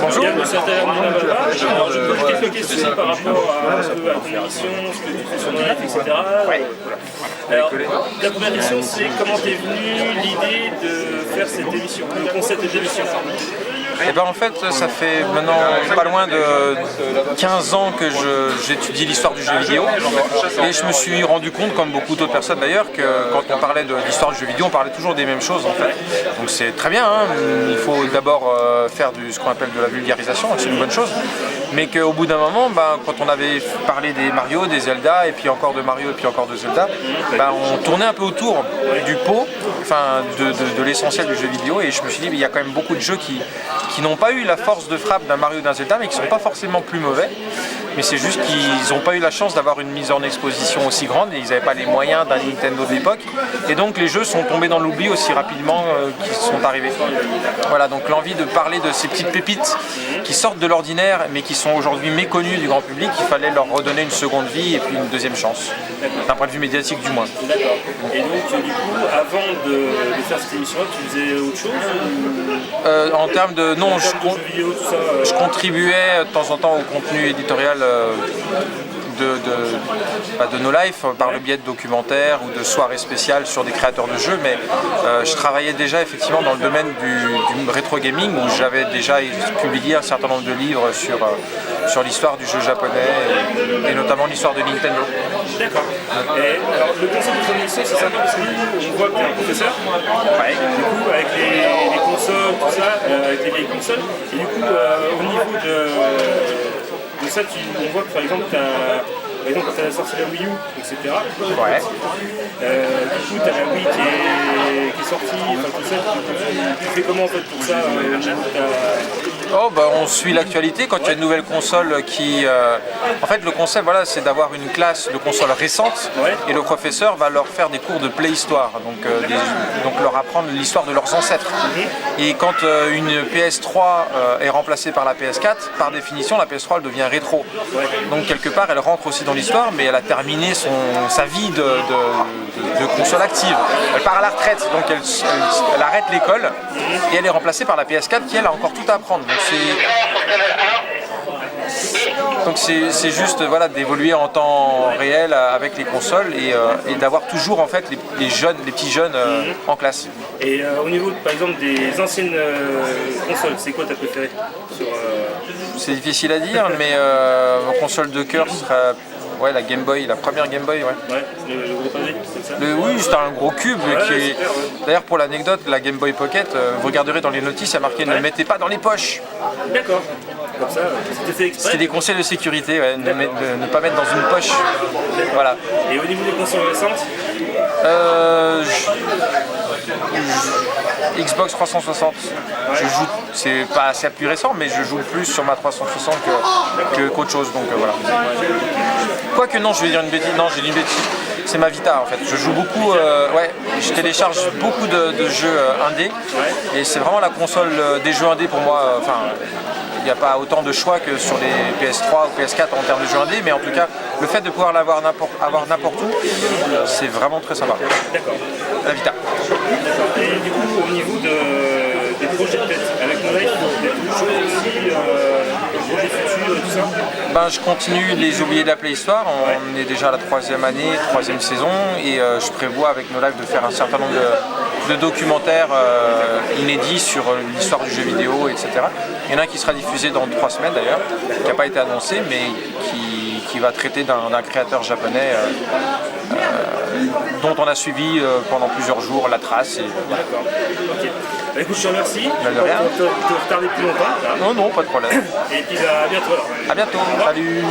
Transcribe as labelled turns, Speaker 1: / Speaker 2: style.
Speaker 1: Bonjour.
Speaker 2: Alors, je pose quelques questions par rapport à ton émission, ce que tu fais sur Live, etc. Alors, la première question, c'est comment t'es venue l'idée de faire cette émission, le concept de l'émission?
Speaker 1: Et ben en fait, ça fait maintenant pas loin de 15 ans que j'étudie l'histoire du jeu vidéo et je me suis rendu compte, comme beaucoup d'autres personnes d'ailleurs, que quand on parlait de l'histoire du jeu vidéo, on parlait toujours des mêmes choses en fait. Donc c'est très bien, hein. Il faut d'abord faire ce qu'on appelle de la vulgarisation, c'est une bonne chose, mais qu'au bout d'un moment, quand on avait parlé des Mario, des Zelda, et puis encore de Mario, et puis encore de Zelda, on tournait un peu autour du pot, enfin de l'essentiel du jeu vidéo, et je me suis dit, il y a quand même beaucoup de jeux qui n'ont pas eu la force de frappe d'un Mario ou d'un Zelda, mais qui ne sont pas forcément plus mauvais. Mais c'est juste qu'ils n'ont pas eu la chance d'avoir une mise en exposition aussi grande et ils n'avaient pas les moyens d'un Nintendo de l'époque. Et donc les jeux sont tombés dans l'oubli aussi rapidement qu'ils sont arrivés. Voilà, donc l'envie de parler de ces petites pépites qui sortent de l'ordinaire mais qui sont aujourd'hui méconnues du grand public, il fallait leur redonner une seconde vie et puis une deuxième chance. D'un point de vue médiatique du moins.
Speaker 2: D'accord. Et donc du coup, avant de faire cette émission, tu faisais autre chose
Speaker 1: en termes de... Non, je contribuais de temps en temps au contenu éditorial de No Life par le biais de documentaires ou de soirées spéciales sur des créateurs de jeux, mais je travaillais déjà effectivement dans le domaine du rétro gaming où j'avais déjà publié un certain nombre de livres sur l'histoire du jeu japonais et notamment l'histoire de Nintendo.
Speaker 2: D'accord. Et alors le concept de ton émission, c'est sympa parce que nous, on voit que tu es un professeur, du coup avec les consoles, tout ça, avec les vieilles consoles, et du coup au niveau de ça, on voit que par exemple, quand tu as sorti la Wii U, etc. Du coup, tu as la Wii qui est sortie, enfin tout ça, tu fais comment en fait pour ça
Speaker 1: on suit l'actualité quand il y a une nouvelle console qui... En fait, le concept, voilà, c'est d'avoir une classe de consoles récentes et le professeur va leur faire des cours de préhistoire, donc leur apprendre l'histoire de leurs ancêtres. Et quand une PS3 est remplacée par la PS4, par définition, la PS3 elle devient rétro. Donc quelque part, elle rentre aussi dans l'histoire, mais elle a terminé sa vie de console active. Elle part à la retraite, donc elle arrête l'école et elle est remplacée par la PS4 qui elle a encore tout à apprendre. Donc c'est juste voilà, d'évoluer en temps réel avec les consoles et d'avoir toujours en fait les petits jeunes en classe.
Speaker 2: Et au niveau par exemple des anciennes consoles, c'est quoi ta préférée
Speaker 1: C'est difficile à dire, mais ma console de cœur serait la Game Boy, la première Game Boy.
Speaker 2: Le gros pavé, c'est ça?
Speaker 1: Oui, c'était un gros cube D'ailleurs, pour l'anecdote, la Game Boy Pocket, vous regarderez dans les notices, il y a marqué ne mettez pas dans les poches.
Speaker 2: D'accord. Comme ça, c'était fait exprès.
Speaker 1: C'était des conseils de sécurité, ne pas mettre dans une poche. Voilà.
Speaker 2: Et au niveau des consoles récentes
Speaker 1: Xbox 360. Je joue, c'est pas assez plus récent, mais je joue plus sur ma 360 qu'autre chose. Donc voilà. Quoique non, je vais dire une bêtise. Non, j'ai dit une bêtise. C'est ma Vita en fait. Je joue beaucoup, je télécharge beaucoup de jeux indés et c'est vraiment la console des jeux indés pour moi. Il n'y a pas autant de choix que sur les PS3 ou PS4 en termes de jeux indés, mais en tout cas, le fait de pouvoir l'avoir n'importe où, c'est vraiment très sympa.
Speaker 2: D'accord.
Speaker 1: La Vita.
Speaker 2: Et du coup, au niveau des projets de tête, avec No Life, il y a toujours aussi des projets futurs et tout ça?
Speaker 1: Je continue les oubliés de la Playhistoire. On est déjà à la 3e année, 3e saison, et je prévois avec No Life de faire un certain nombre de documentaires inédits sur l'histoire du jeu vidéo, etc. Il y en a un qui sera diffusé dans 3 semaines d'ailleurs, qui n'a pas été annoncé, mais qui va traiter d'un créateur japonais dont on a suivi pendant plusieurs jours la trace.
Speaker 2: D'accord. Ok. Écoute, je te remercie.
Speaker 1: De rien.
Speaker 2: Te retarder plus longtemps.
Speaker 1: Non, pas de problème.
Speaker 2: Et puis à bientôt alors.
Speaker 1: À bientôt. Salut.